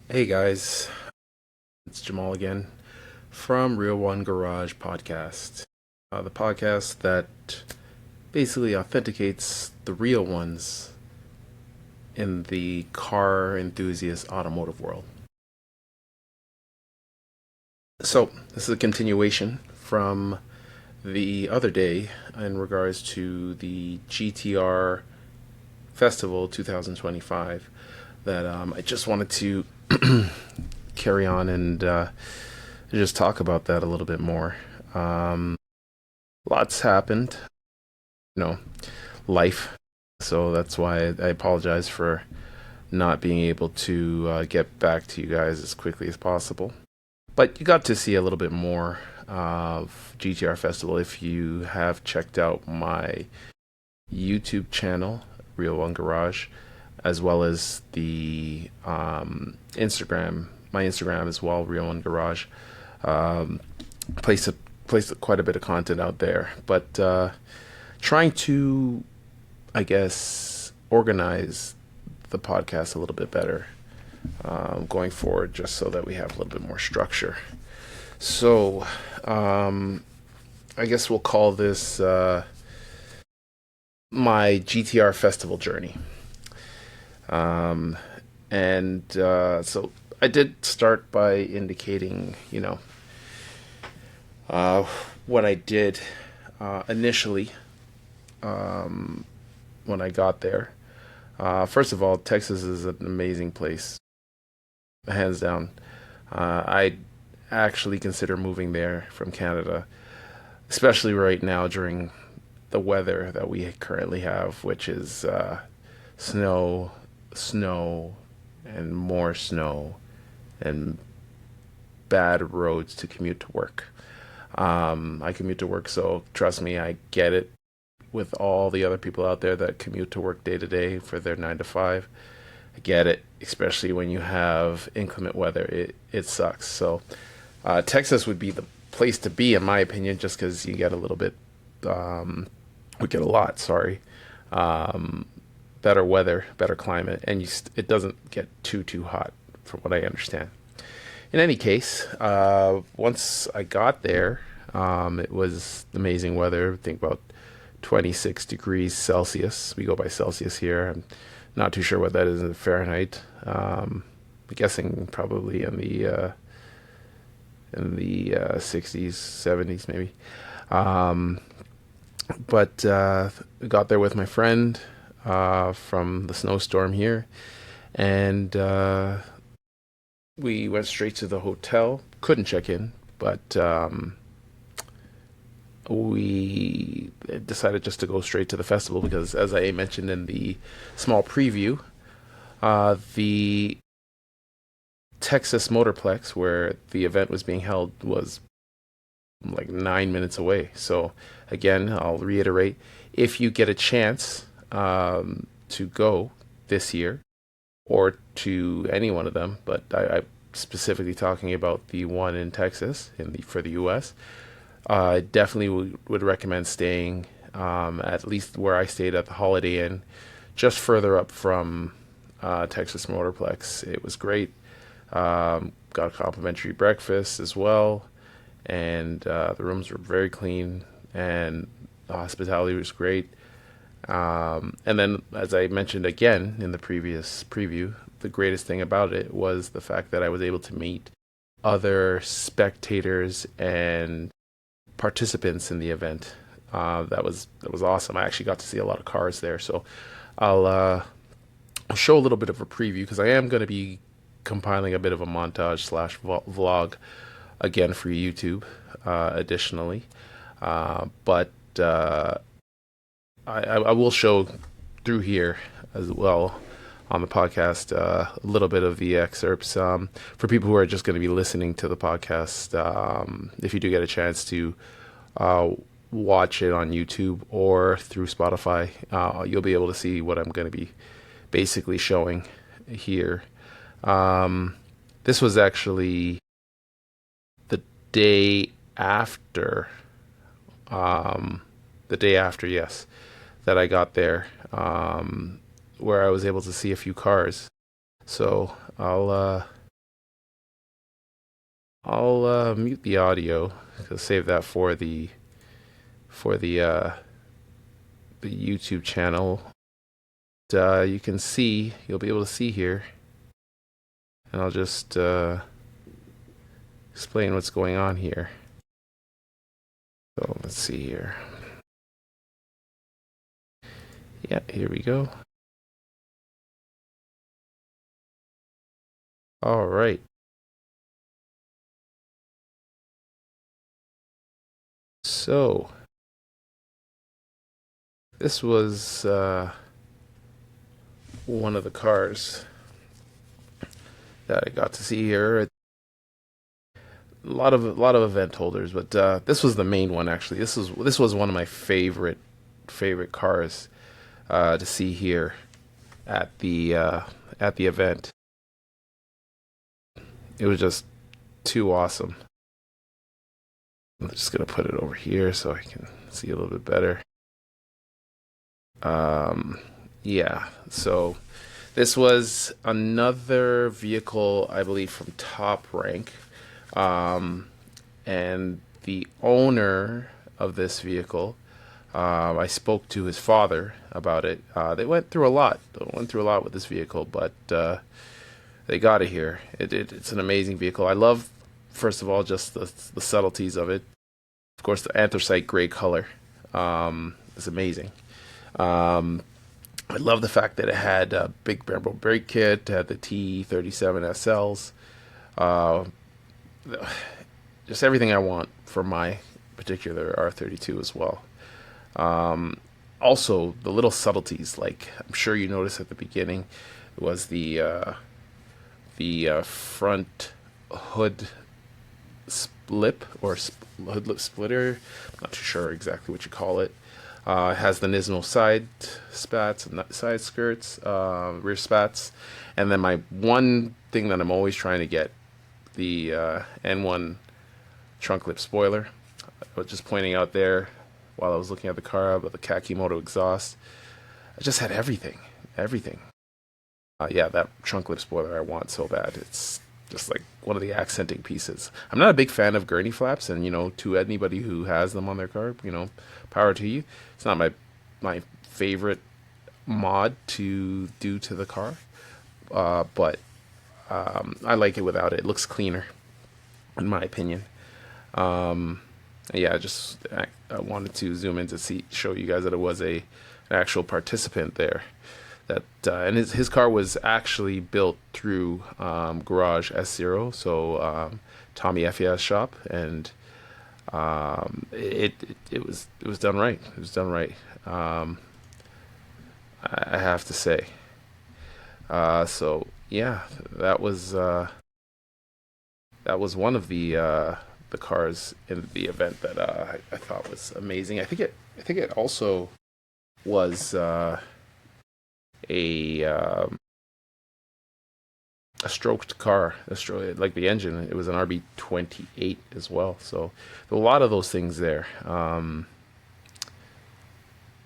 Hey guys, it's Jamal again from Real One Garage Podcast, the podcast that basically authenticates the real ones in the car enthusiast automotive world. So, this is a continuation from the other day in regards to the GTR Festival 2025 that I just wanted to carry on and just talk about that a little bit more. Um, Lots happened, you know, life. So that's why I apologize for not being able to get back to you guys as quickly as possible. But you got to see a little bit more of GTR Festival if you have checked out my YouTube channel, Real One Garage, as well as the Instagram, my Instagram as well, Real One Garage. Um, place a place quite a bit of content out there, but trying to, I guess, organize the podcast a little bit better going forward, just so that we have a little bit more structure. So, I guess we'll call this my GTR festival journey. Um, so I did start by indicating, uh, what I did initially when I got there. First of all, Texas is an amazing place, hands down. I actually consider moving there from Canada, especially right now during the weather that we currently have, which is snow, snow, and more snow, and bad roads to commute to work. I commute to work, so trust me, I get it with all the other people out there that commute to work day to day for their 9 to 5. I get it, especially when you have inclement weather. It sucks. So, Texas would be the place to be, in my opinion, just because you get a little bit, we get a lot, sorry, um, better weather, better climate, and it doesn't get too hot, from what I understand. In any case, once I got there, it was amazing weather. I think about 26 degrees Celsius. We go by Celsius here. I'm not too sure what that is in Fahrenheit. I'm guessing probably in the 60s, 70s maybe. Um, but got there with my friend from the snowstorm here, and we went straight to the hotel. Couldn't check in, but we decided just to go straight to the festival because, as I mentioned in the small preview, the Texas Motorplex, where the event was being held, was like 9 minutes away. So, again, I'll reiterate, if you get a chance to go this year, or to any one of them, but I'm specifically talking about the one in Texas for the U.S. I definitely would recommend staying at least where I stayed at the Holiday Inn, just further up from Texas Motorplex. It was great. Got a complimentary breakfast as well, and the rooms were very clean, and the hospitality was great. And then, as I mentioned again in the previous preview, the greatest thing about it was the fact that I was able to meet other spectators and participants in the event. That was awesome. I actually got to see a lot of cars there, so I'll show a little bit of a preview because I am going to be compiling a bit of a montage slash vlog again for YouTube. Additionally, but I will show through here as well on the podcast a little bit of the excerpts for people who are just going to be listening to the podcast. If you do get a chance to watch it on YouTube or through Spotify, you'll be able to see what I'm going to be basically showing here. This was actually the day after, yes, that I got there, where I was able to see a few cars. So I'll I'll mute the audio. I'll save that for the YouTube channel. You can see, you'll be able to see here, and I'll just explain what's going on here. So let's see here. Yeah, here we go. All right. So this was one of the cars that I got to see here. A lot of event holders, but this was the main one actually. This was one of my favorite cars to see here at the event. It was just too awesome. I'm just gonna put it over here so I can see a little bit better. Um, yeah, so this was another vehicle, I believe, from Top Rank. Um, and the owner of this vehicle, I spoke to his father about it. They went through a lot. With this vehicle, but they got it here. It's an amazing vehicle. I love, first of all, just the subtleties of it. Of course, the anthracite gray color is amazing. Um, I love the fact that it had a big barrel brake kit, had the T37 SLs, uh, just everything I want for my particular R32 as well. Um, Also, the little subtleties, like I'm sure you noticed at the beginning, was the front hood lip or hood lip splitter. I'm not too sure exactly what you call it. It has the Nismo side spats and side skirts, rear spats, and then my one thing that I'm always trying to get, the N1 trunk lip spoiler. I was just pointing out there while I was looking at the car about the Kakimoto exhaust. I just had everything. Yeah, that trunk lip spoiler I want so bad. It's just like one of the accenting pieces. I'm not a big fan of gurney flaps, and to anybody who has them on their car, power to you. It's not my favorite mod to do to the car, but I like it without it. It looks cleaner, in my opinion. Um, yeah, I wanted to zoom in to show you guys that it was an actual participant there. And his car was actually built through Garage S0, so Tommy Effia's shop, and it was done right. It was done right. Um, I have to say. So yeah, that was one of the cars in the event that I thought was amazing. I think it also was a um, a stroked car, like the engine. It was an RB28 as well. So there were a lot of those things there.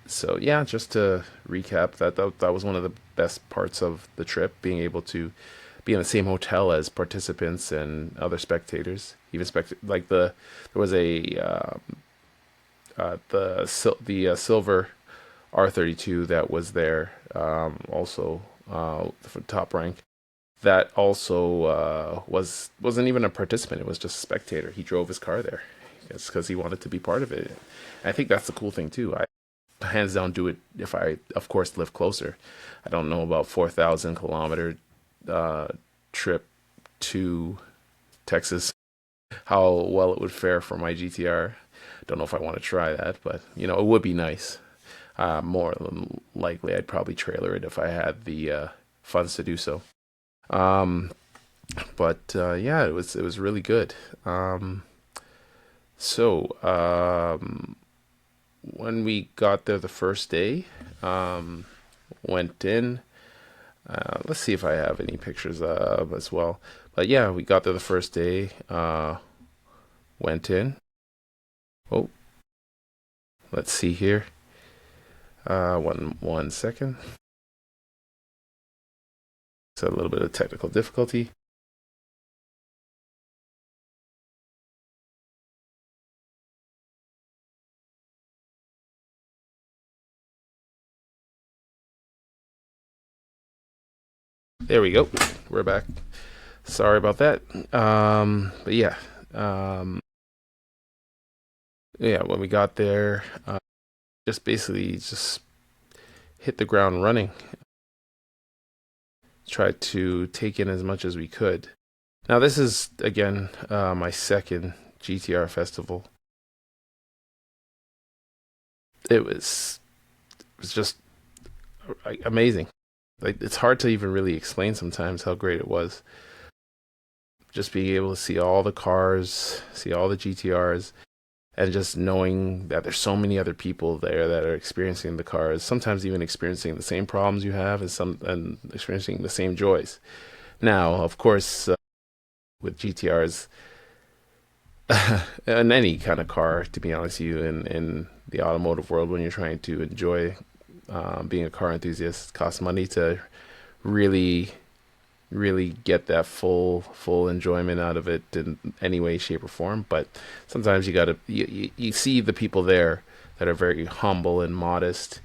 So yeah, just to recap, that was one of the best parts of the trip, being able to be in the same hotel as participants and other spectators. Even like there was a the silver R32 that was there, also for Top Rank. That also wasn't even a participant. It was just a spectator. He drove his car there. It's because he wanted to be part of it. I think that's the cool thing too. I hands down do it if I, of course, live closer. I don't know about 4,000 kilometer uh, trip to Texas, how well it would fare for my GTR. Don't know if I want to try that, but it would be nice. More than likely, I'd probably trailer it if I had the funds to do so. Um, but yeah, it was really good. So when we got there the first day, um, went in. Let's see if I have any pictures of as well. But yeah, we got there the first day. Went in. Oh, let's see here. One second. It's a little bit of technical difficulty. There we go. We're back. Sorry about that. But yeah, yeah. When we got there, just basically just hit the ground running. Tried to take in as much as we could. Now this is again my second GTR festival. It was just amazing. Like it's hard to even really explain sometimes how great it was. Just being able to see all the cars, see all the GTRs, and just knowing that there's so many other people there that are experiencing the cars, sometimes even experiencing the same problems you have, and experiencing the same joys. Now, of course, with GTRs and any kind of car, to be honest with you, in the automotive world, when you're trying to enjoy being a car enthusiast, it costs money to really get that full enjoyment out of it in any way, shape, or form. But sometimes you see the people there that are very humble and modest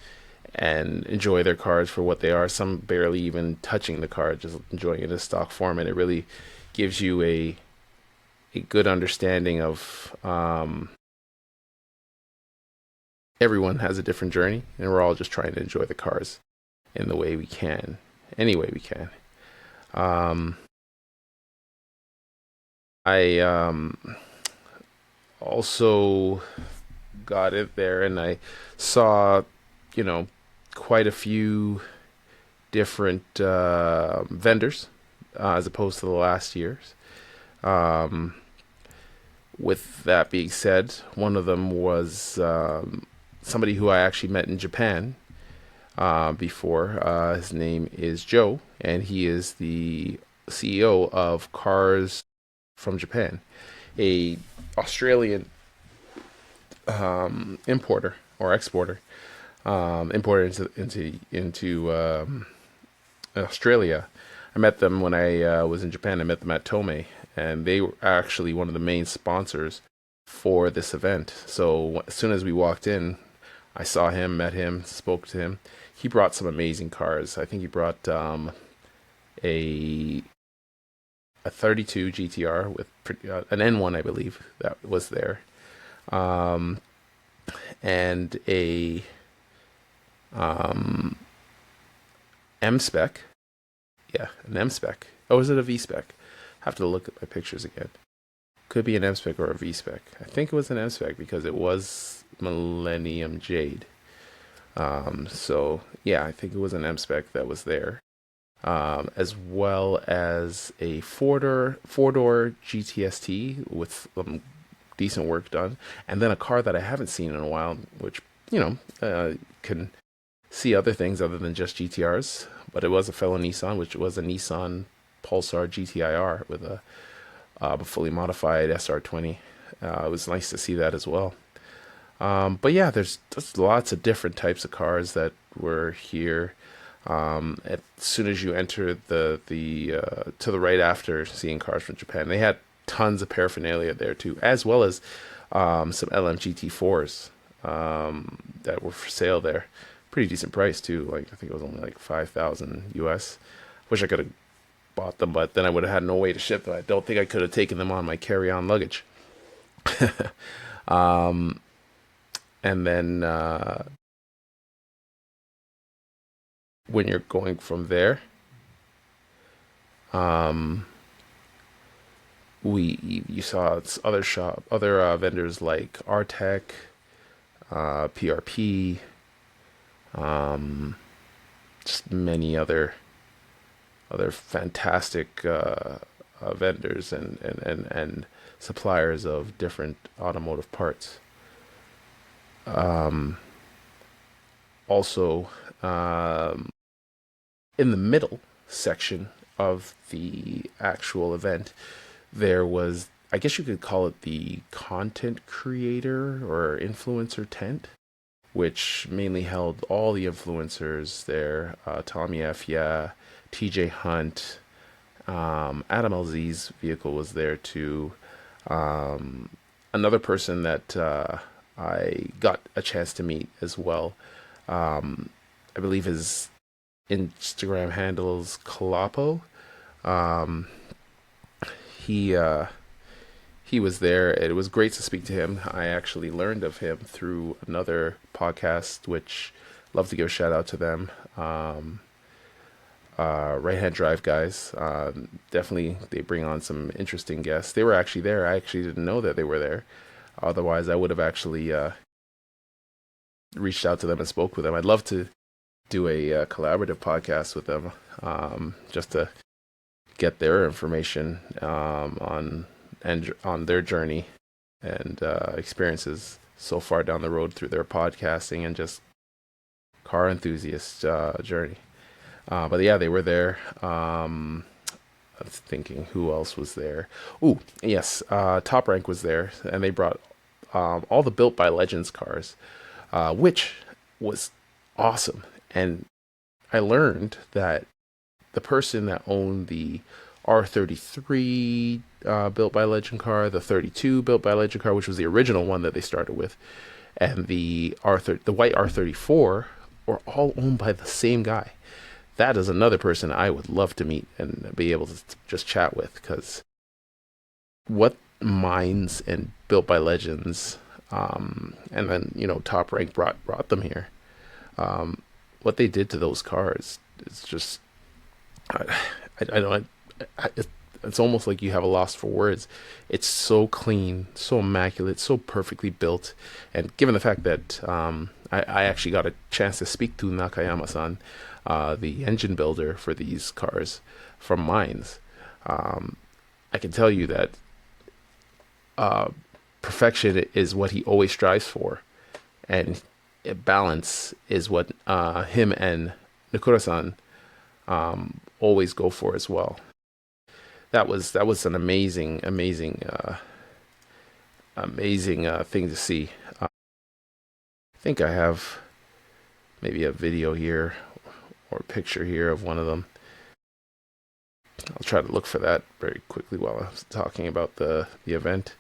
and enjoy their cars for what they are. Some barely even touching the car, just enjoying it as stock form, and it really gives you a good understanding of everyone has a different journey, and we're all just trying to enjoy the cars in the way we can, any way we can. Um, I also got it there, and I saw, you know, quite a few different vendors as opposed to the last years. Um, with that being said, one of them was somebody who I actually met in Japan before. His name is Joe, and he is the CEO of Cars from Japan, a Australian importer or exporter, importer into Australia. I met them when I was in Japan. I met them at Tomei, and they were actually one of the main sponsors for this event. So as soon as we walked in, I saw him, met him, spoke to him. He brought some amazing cars. I think he brought a a 32 GTR with an N1, I believe, that was there, um, and a um, M spec. Yeah, an M spec. Oh, is it a V spec? Have to look at my pictures again. Could be an M spec or a V spec. I think it was an M spec because it was Millennium Jade. So yeah, I think it was an M spec that was there, as well as a four door GTST with decent work done, and then a car that I haven't seen in a while, which you know can see other things other than just GTRs. But it was a fellow Nissan, which was a Nissan Pulsar GTIR with a fully modified SR20. It was nice to see that as well. But yeah, there's just lots of different types of cars that were here. As soon as you enter the to the right after seeing cars from Japan, they had tons of paraphernalia there too, as well as some LMGT4s that were for sale there. Pretty decent price too. Like I think it was only like 5,000 US. Wish I could have bought them, but then I would have had no way to ship them. I don't think I could have taken them on my carry-on luggage. um, and then when you're going from there, um, we you saw other vendors like Artec, PRP, um, just many other fantastic vendors and suppliers of different automotive parts. Um, Also, um, in the middle section of the actual event, there was, I guess you could call it the content creator or influencer tent, which mainly held all the influencers there. Tommy F. Yeah, TJ Hunt, Adam LZ's vehicle was there too. Um, Another person that I got a chance to meet as well. I believe Instagram handles Kalapo. Um, he he was there. It was great to speak to him. I actually learned of him through another podcast, which love to give a shout out to them. Right Hand Drive guys. Definitely, they bring on some interesting guests. They were actually there. I actually didn't know that they were there. Otherwise, I would have actually reached out to them and spoke with them. I'd love to do a collaborative podcast with them, just to get their information on their journey and experiences so far down the road through their podcasting and just car enthusiast journey. But yeah, they were there. I was thinking who else was there. Oh, yes, Top Rank was there, and they brought all the Built by Legends cars, which was awesome. And I learned that the person that owned the R33 Built by Legend car, the 32 Built by Legend car, which was the original one that they started with, and the white R34 were all owned by the same guy. That is another person I would love to meet and be able to just chat with, because what minds and Built by Legends, and then Top Rank brought them here. What they did to those cars, it's just I, I don't it's almost like you have a loss for words. It's so clean, so immaculate, so perfectly built. And given the fact that I actually got a chance to speak to Nakayama-san, the engine builder for these cars from Mines, I can tell you that perfection is what he always strives for, and balance is what him and Nikura-san always go for as well. That was an amazing thing to see. I think I have maybe a video here or a picture here of one of them. I'll try to look for that very quickly while I was talking about the event.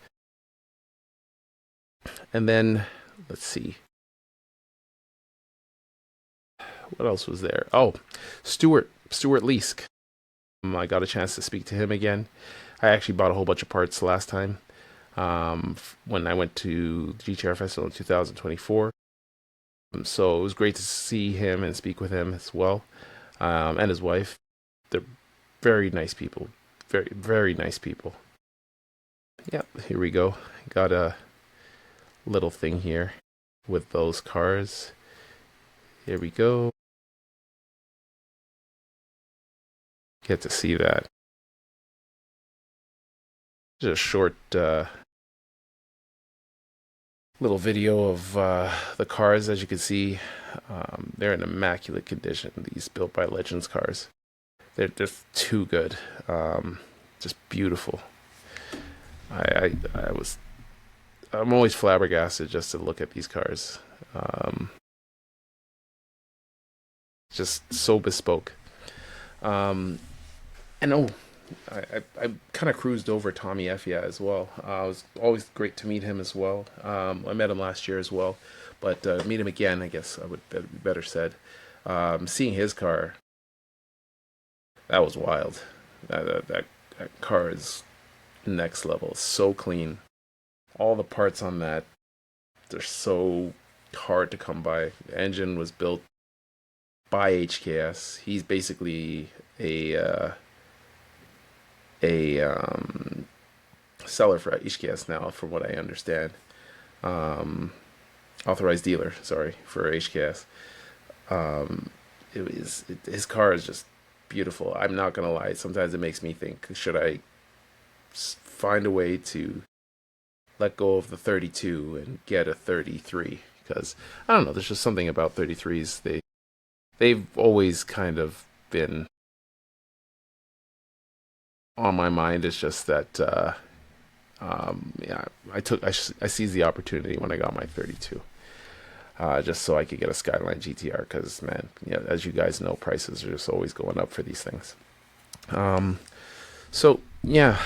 And then let's see, what else was there? Oh, Stuart Leask. I got a chance to speak to him again. I actually bought a whole bunch of parts last time, when I went to GTR Festival in 2024. So it was great to see him and speak with him as well, and his wife. They're very nice people. Very, very nice people. Yeah, here we go. Got a little thing here with those cars. Here we go. Get to see that. Just a short little video of the cars. As you can see, they're in immaculate condition. These Built by Legends cars. They're just too good. Just beautiful. I'm always flabbergasted just to look at these cars. Just so bespoke. Um, and oh, I kind of cruised over Tommy Effia as well. It was always great to meet him as well. I met him last year as well, but meet him again, I guess I would be better said. Seeing his car, that was wild. That car is next level. So clean. All the parts on that, they're so hard to come by. The engine was built by HKS. He's basically a seller for HKS now, from what I understand. Um, Authorized dealer, sorry, for HKS. Um, his car is just beautiful. I'm not gonna lie. Sometimes it makes me think, should I find a way to let go of the 32 and get a 33? Because I don't know. There's just something about 33s. They've always kind of been on my mind. It's just that yeah, I seized the opportunity when I got my 32, just so I could get a Skyline GTR. Because man, yeah, as you guys know, prices are just always going up for these things. Um, so yeah,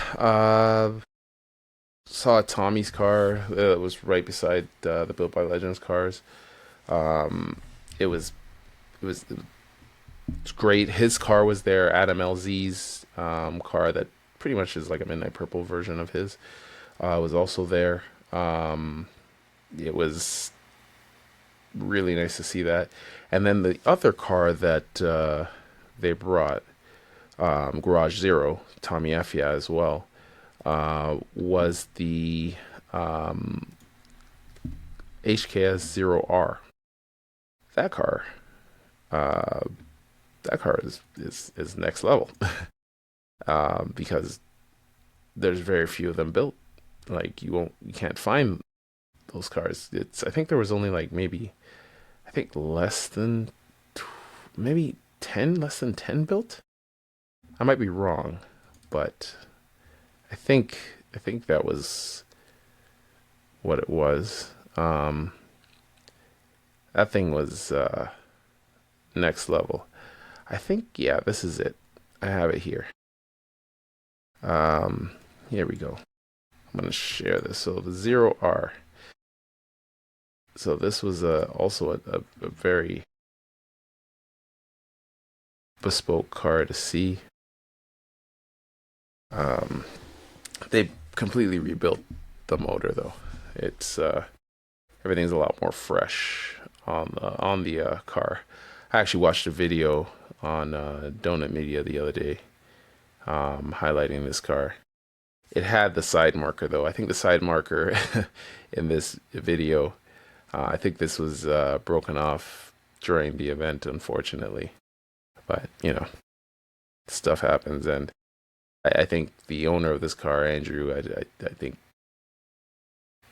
saw Tommy's car that was right beside the Built by Legends cars. Um, it was it was It's great. His car was there. Adam LZ's car that pretty much is like a midnight purple version of his was also there. It was really nice to see that. And then the other car that they brought, Garage Zero, Tommy Effia as well, was the HKS Zero R. That car, uh, that car is next level because there's very few of them built. Like you can't find those cars. It's I think there was only like maybe I think less than maybe 10, less than 10 built. I might be wrong, but I think I think that was what it was. That thing was next level. I think yeah, this is it. I have it here. Um, Here we go. I'm gonna share this. So the Zero R. So this was also a very bespoke car to see. Um, they completely rebuilt the motor though. It's everything's a lot more fresh on the car. I actually watched a video on Donut Media the other day, highlighting this car. It had the side marker though. I think the side marker in this video, I think this was broken off during the event, unfortunately. But you know, stuff happens, and I think the owner of this car, Andrew, I think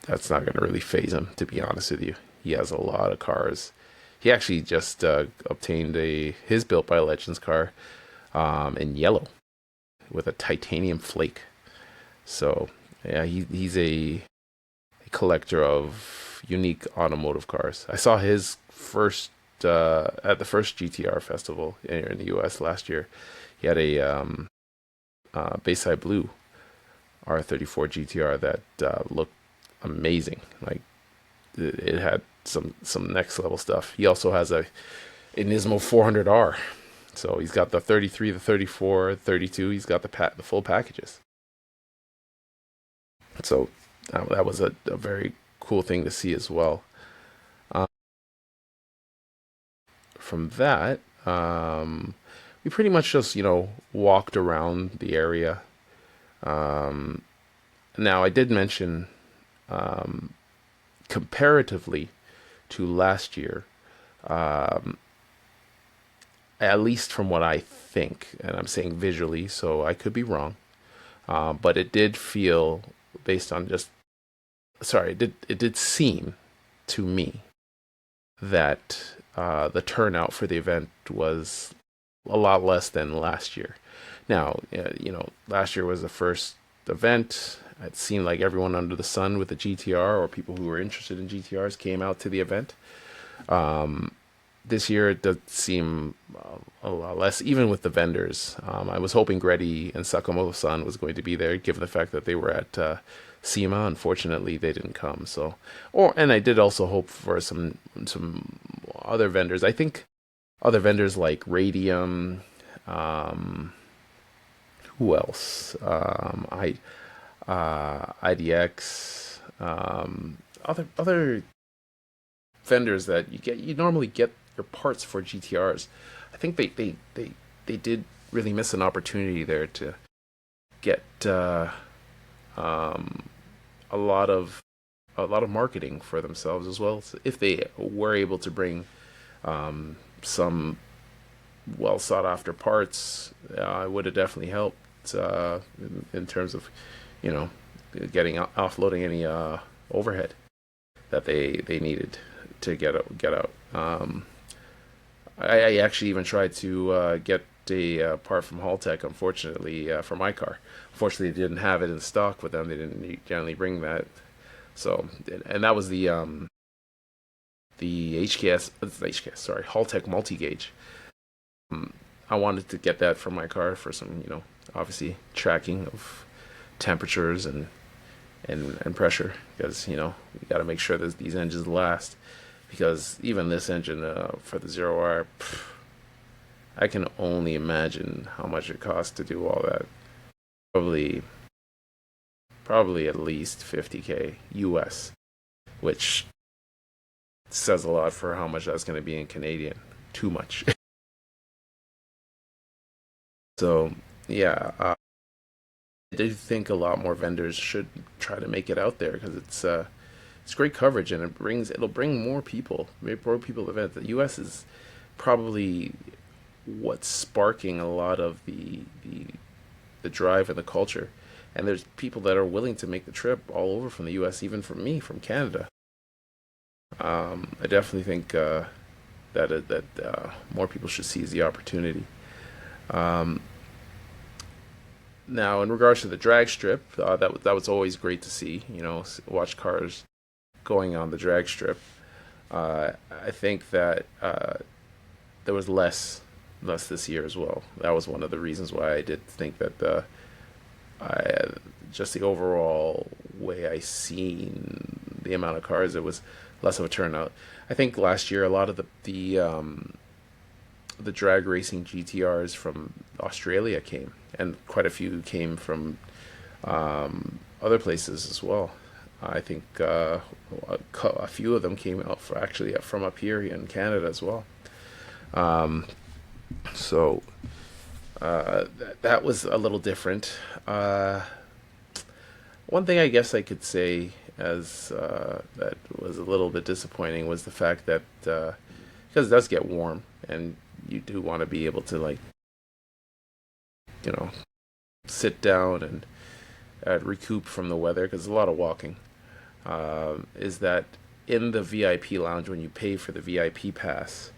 that's not going to really phase him. To be honest with you, he has a lot of cars. He actually just obtained a his built by Legends car in yellow with a titanium flake. So yeah, he's a collector of unique automotive cars. I saw his first at the first GTR festival in the U.S. last year. He had a Bayside Blue R34 GTR that looked amazing. Like it had some next level stuff. He also has a Nismo 400R. So he's got the 33, the 34, 32. He's got the full packages. So that was a very cool thing to see as well. Um, from that, we pretty much just walked around the area. Um, Now I did mention um, comparatively to last year, um, at least from what I think, and I'm saying visually, so I could be wrong, but it did feel based on just sorry, it did seem to me that the turnout for the event was a lot less than last year. Now, last year was the first event. It seemed like everyone under the sun with a GTR or people who were interested in GTRs came out to the event. Um, this year it does seem a lot less, even with the vendors. I was hoping Gretty and Sakamoto-san was going to be there, given the fact that they were at SEMA. Unfortunately, they didn't come. And I did also hope for some other vendors. I think other vendors like Radium. Who else? IDX. Other vendors that you normally get your parts for GTRs. I think they did really miss an opportunity there to get um, a lot of marketing for themselves as well. So if they were able to bring some well sought after parts, it would have definitely helped in terms of you know getting offloading any overhead that they needed to get out. I actually even tried to get a part from Haltech, unfortunately, for my car. Unfortunately, they didn't have it in stock with them. They didn't generally bring that. So, and that was the HKS, sorry, Haltech multi gauge. I wanted to get that for my car for some, obviously tracking of temperatures and pressure because we got to make sure that these engines last because even this engine for the Zero R, I can only imagine how much it costs to do all that. Probably, probably at least 50K US, which says a lot for how much that's going to be in Canadian. Too much. So yeah, I do think a lot more vendors should try to make it out there because it's great coverage and it'll bring more people, more people to the event. The U.S. is probably what's sparking a lot of the drive and the culture, and there's people that are willing to make the trip all over from the U.S. Even from me from Canada. I definitely think that more people should seize the opportunity. Um, Now, in regards to the drag strip, that was always great to see. Watch cars going on the drag strip. I think that there was less this year as well. That was one of the reasons why I did think that I just the overall way I seen the amount of cars, it was less of a turnout. I think last year a lot of the drag racing GTRs from Australia came, and quite a few came from other places as well. I think a few of them came out for actually from up here in Canada as well. Um, so that was a little different. One thing I guess I could say as that was a little bit disappointing was the fact that because it does get warm and you do want to be able to like you know sit down and recoup from the weather because there's a lot of walking. Is that in the VIP lounge when you pay for the VIP pass?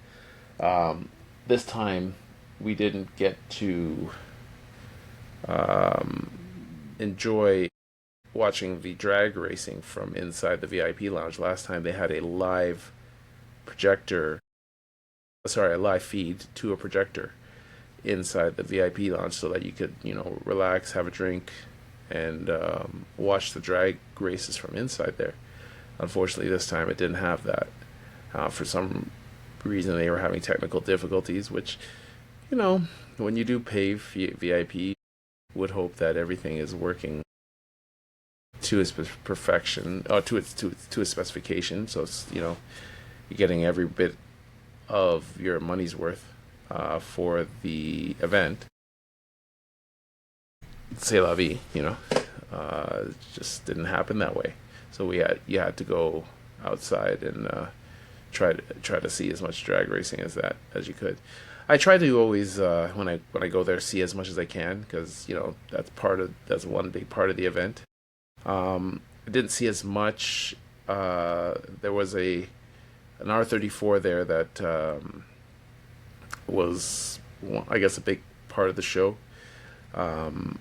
This time we didn't get to um, enjoy watching the drag racing from inside the VIP lounge. Last time they had a live projector, sorry, a live feed to a projector inside the VIP lounge so that you could, relax, have a drink, and watch the drag races from inside there. Unfortunately, this time it didn't have that. For some reason, they were having technical difficulties, which, when you do pay VIP, would hope that everything is working to its perfection, to its specification. So it's you're getting every bit of your money's worth for the event. C'est la vie, it just didn't happen that way. So you had to go outside and try to see as much drag racing as you could. I try to always when I go there see as much as I can because that's one big part of the event. I didn't see as much. There was an R34 there that was, I guess, a big part of the show. Um,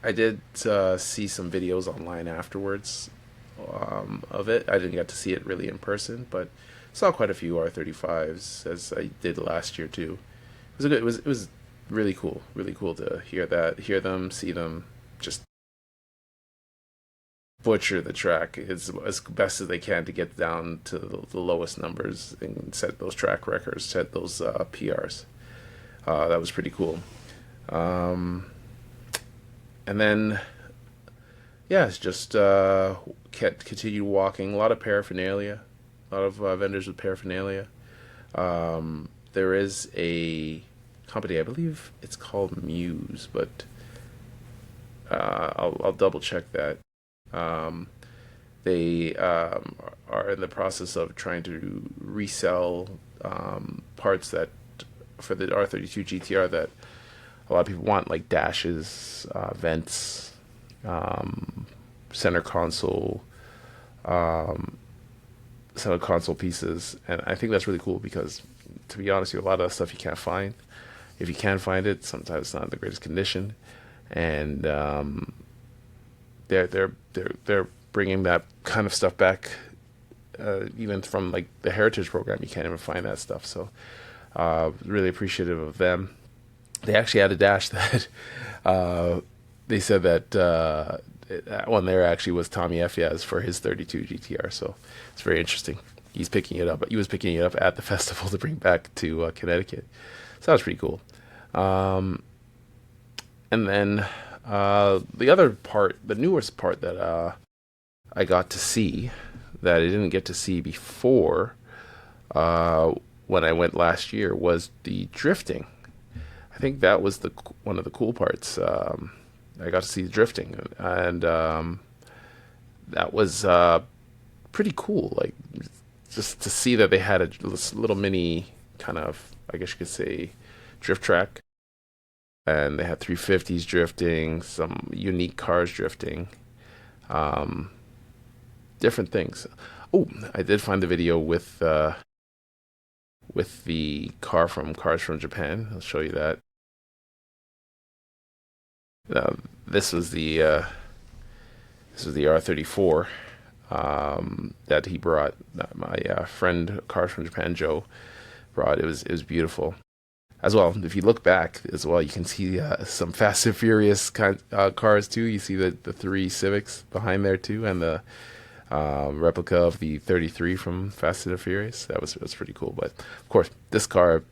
I did see some videos online afterwards of it. I didn't get to see it really in person, but saw quite a few R35s as I did last year too. It was a good. It was really cool to hear them, see them, just butcher the track as best as they can to get down to the lowest numbers and set those track records, set those PRs. That was pretty cool. Um, and then, yeah, it's just continue walking. A lot of paraphernalia, a lot of vendors with paraphernalia. There is a company, I believe it's called Muse, but I'll double check that. Um, they are in the process of trying to resell parts that for the R32 GTR that a lot of people want, like dashes, vents, um, center console, um, center console pieces, and I think that's really cool because, to be honest with you, a lot of stuff you can't find. If you can find it, sometimes it's not in the greatest condition, and they're bringing that kind of stuff back, even from like the heritage program. You can't even find that stuff. So, really appreciative of them. They actually had a dash that they said that one there actually was Tommy Efiaz for his 32 GTR. So it's very interesting. He was picking it up at the festival to bring back to Connecticut. So that was pretty cool. Um, and then the other part, the newest part that I got to see that I didn't get to see before uh, when I went last year was the drifting. I think that was the one of the cool parts. I got to see the drifting, and that was pretty cool. Like just to see that they had a this little mini kind of, I guess you could say, drift track, and they had 350s drifting, some unique cars drifting, um, different things. Oh, I did find the video with the car from Cars from Japan. I'll show you that. Uh, this was the R34 that he brought. My friend Cars from Japan Joe brought. It was beautiful as well. If you look back as well, you can see some Fast and Furious cars too. You see the three Civics behind there too, and the replica of the 33 from Fast and Furious. That was pretty cool. But of course, this car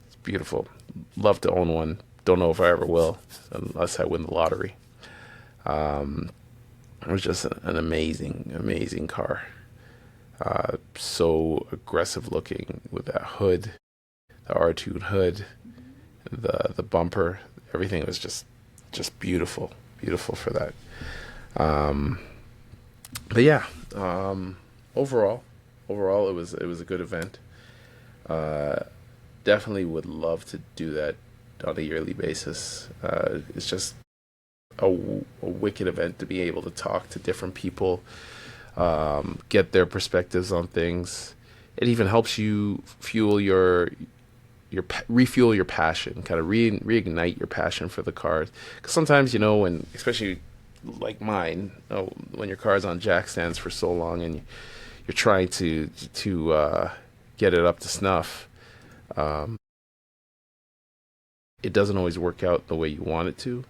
is beautiful. Love to own one. Don't know if I ever will, unless I win the lottery. Um, it was just an amazing, amazing car. So aggressive looking with that hood, the R2 hood, the bumper, everything was just beautiful, beautiful for that. Um, but yeah, overall, overall it was a good event. Uh, Definitely would love to do that on a yearly basis. It's just a wicked event to be able to talk to different people, get their perspectives on things. It even helps you fuel refuel your passion, kind of reignite your passion for the cars. Because sometimes, when, especially like mine, when your car's on jack stands for so long and you're trying to get it up to snuff, um, it doesn't always work out the way you want it to.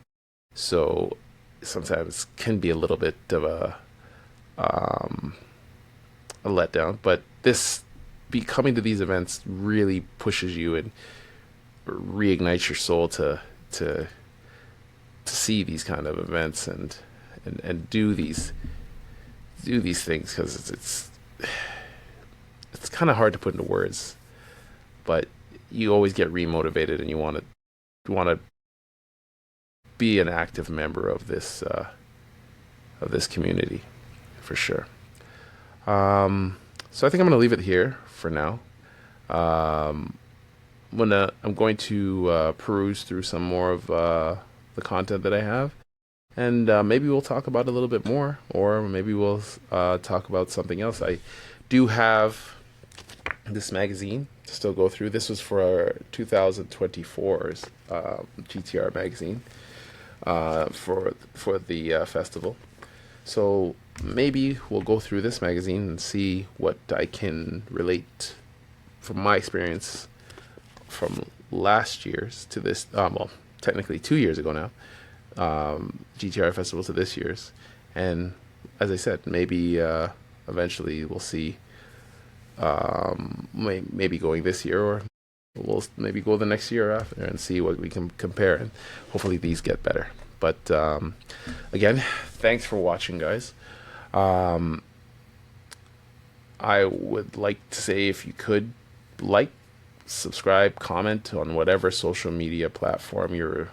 So sometimes can be a little bit of um, a letdown. But this coming to these events really pushes you and reignites your soul to to see these kind of events and do these things because it's kind of hard to put into words, but you always get remotivated and you want to be an active member of this community for sure. So I think I'm going to leave it here for now. Um, I'm going to peruse through some more of the content that I have, and maybe we'll talk about it a little bit more, or maybe we'll talk about something else. I do have this magazine to still go through. This was for our 2024's GTR magazine for the festival. So maybe we'll go through this magazine and see what I can relate from my experience from last year's to this. Well, technically 2 years ago now, GTR festival to this year's, and as I said, maybe eventually we'll see. Maybe going this year, or we'll maybe go the next year after and see what we can compare, and hopefully these get better. But again, thanks for watching, guys. Um, I would like to say if you could like, subscribe, comment on whatever social media platform you're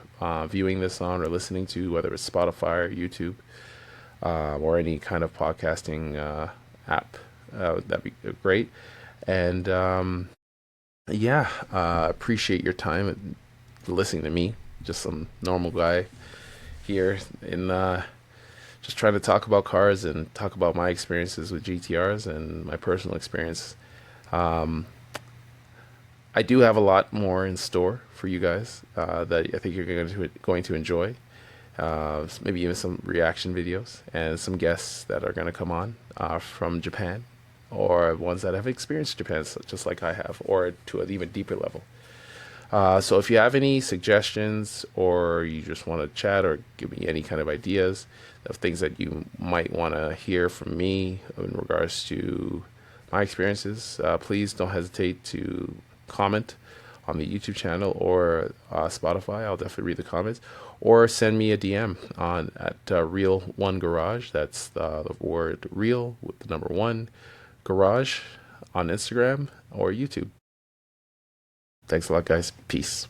viewing this on or listening to, whether it's Spotify or YouTube, or any kind of podcasting app. That'd be great. And yeah, appreciate your time and listening to me, just some normal guy here in just trying to talk about cars and talk about my experiences with GTRs and my personal experience. Um, I do have a lot more in store for you guys that I think you're going to enjoy. Maybe even some reaction videos and some guests that are going to come on from Japan, or ones that have experienced Japan just like I have, or to an even deeper level. So if you have any suggestions, or you just want to chat or give me any kind of ideas of things that you might want to hear from me in regards to my experiences, please don't hesitate to comment on the YouTube channel or Spotify. I'll definitely read the comments. Or send me a DM on at Real One Garage. That's the word real with the number one garage on Instagram or YouTube. Thanks a lot, guys. Peace.